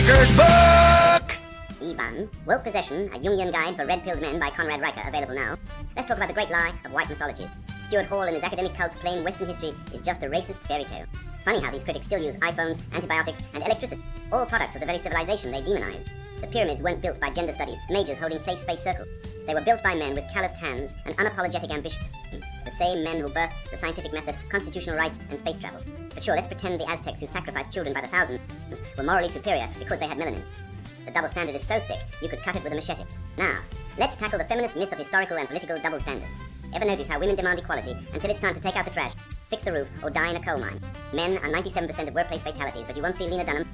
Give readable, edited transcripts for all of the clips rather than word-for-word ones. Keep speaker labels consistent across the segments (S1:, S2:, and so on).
S1: Maker's Book!
S2: Ivan, Woke Possession, a Jungian Guide for Red-Pilled Men by Conrad Riker, available now. Let's talk about the great lie of white mythology. Stuart Hall and his academic cult claim Western history is just a racist fairy tale. Funny how these critics still use iPhones, antibiotics, and electricity, all products of the very civilization they demonized. The pyramids weren't built by gender studies, majors holding safe space circles. They were built by men with calloused hands and unapologetic ambition. The same men who birthed the scientific method, constitutional rights, and space travel. But sure, let's pretend the Aztecs who sacrificed children by the thousands were morally superior because they had melanin. The double standard is so thick, you could cut it with a machete. Now, let's tackle the feminist myth of historical and political double standards. Ever notice how women demand equality until it's time to take out the trash, fix the roof, or die in a coal mine? Men are 97% of workplace fatalities, but you won't see Lena Dunham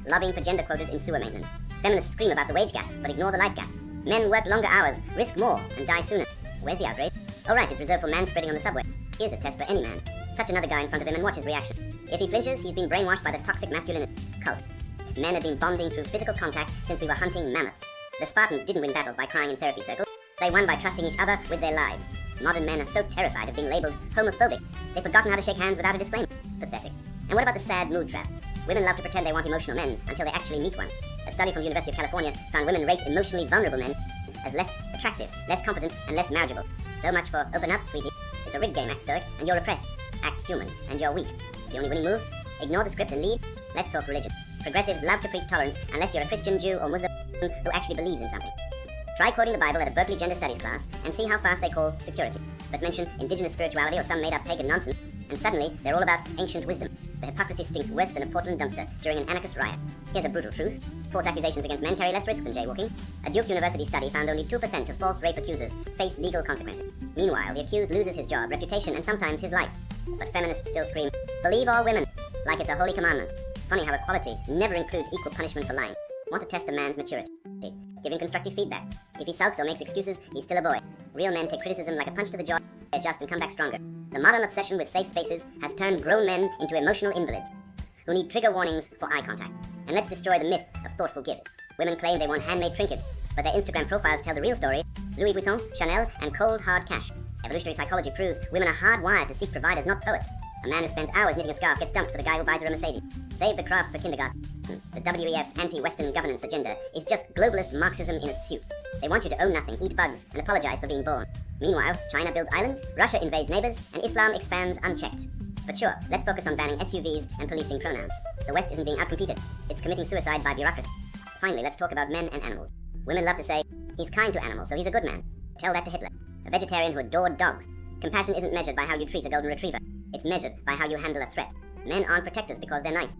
S2: lobbying for gender quotas in sewer maintenance. Feminists scream about the wage gap, but ignore the life gap. Men work longer hours, risk more, and die sooner. Where's the outrage? Oh right, it's reserved for manspreading on the subway. Here's a test for any man. Touch another guy in front of him and watch his reaction. If he flinches, he's been brainwashed by the toxic masculinity cult. Men have been bonding through physical contact since we were hunting mammoths. The Spartans didn't win battles by crying in therapy circles. They won by trusting each other with their lives. Modern men are so terrified of being labeled homophobic, they've forgotten how to shake hands without a disclaimer. Pathetic. And what about the sad mood trap? Women love to pretend they want emotional men until they actually meet one. A study from the University of California found women rate emotionally vulnerable men as less attractive, less competent, and less marriageable. So much for open up, sweetie. It's a rigged game, act stoic, and you're repressed. Act human, and you're weak. The only winning move? Ignore the script and lead. Let's talk religion. Progressives love to preach tolerance unless you're a Christian, Jew, or Muslim who actually believes in something. Try quoting the Bible at a Berkeley gender studies class and see how fast they call security. But mention indigenous spirituality or some made-up pagan nonsense, and suddenly they're all about ancient wisdom. The hypocrisy stinks worse than a Portland dumpster during an anarchist riot. Here's a brutal truth. False accusations against men carry less risk than jaywalking. A Duke University study found only 2% of false rape accusers face legal consequences. Meanwhile, the accused loses his job, reputation, and sometimes his life. But feminists still scream, believe all women, like it's a holy commandment. Funny how equality never includes equal punishment for lying. Want to test a man's maturity? Give him constructive feedback. If he sulks or makes excuses, he's still a boy. Real men take criticism like a punch to the jaw, adjust and come back stronger. The modern obsession with safe spaces has turned grown men into emotional invalids who need trigger warnings for eye contact. And let's destroy the myth of thoughtful gifts. Women claim they want handmade trinkets, but their Instagram profiles tell the real story: Louis Vuitton, Chanel, and cold hard cash. Evolutionary psychology proves women are hardwired to seek providers, not poets. A man who spends hours knitting a scarf gets dumped for the guy who buys her a Mercedes. Save the crafts for kindergarten. The WEF's anti-Western governance agenda is just globalist Marxism in a suit. They want you to own nothing, eat bugs, and apologize for being born. Meanwhile, China builds islands, Russia invades neighbors, and Islam expands unchecked. But sure, let's focus on banning SUVs and policing pronouns. The West isn't being outcompeted. It's committing suicide by bureaucracy. Finally, let's talk about men and animals. Women love to say, he's kind to animals, so he's a good man. Tell that to Hitler, a vegetarian who adored dogs. Compassion isn't measured by how you treat a golden retriever. It's measured by how you handle a threat. Men aren't protectors because they're nice.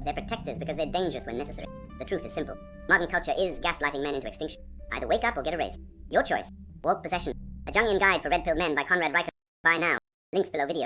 S2: They're protectors because they're dangerous when necessary. The truth is simple. Modern culture is gaslighting men into extinction. Either wake up or get erased. Your choice. Woke Possession. A Jungian Guide for Red-Pilled Men by Conrad Riker. Buy now. Links below video.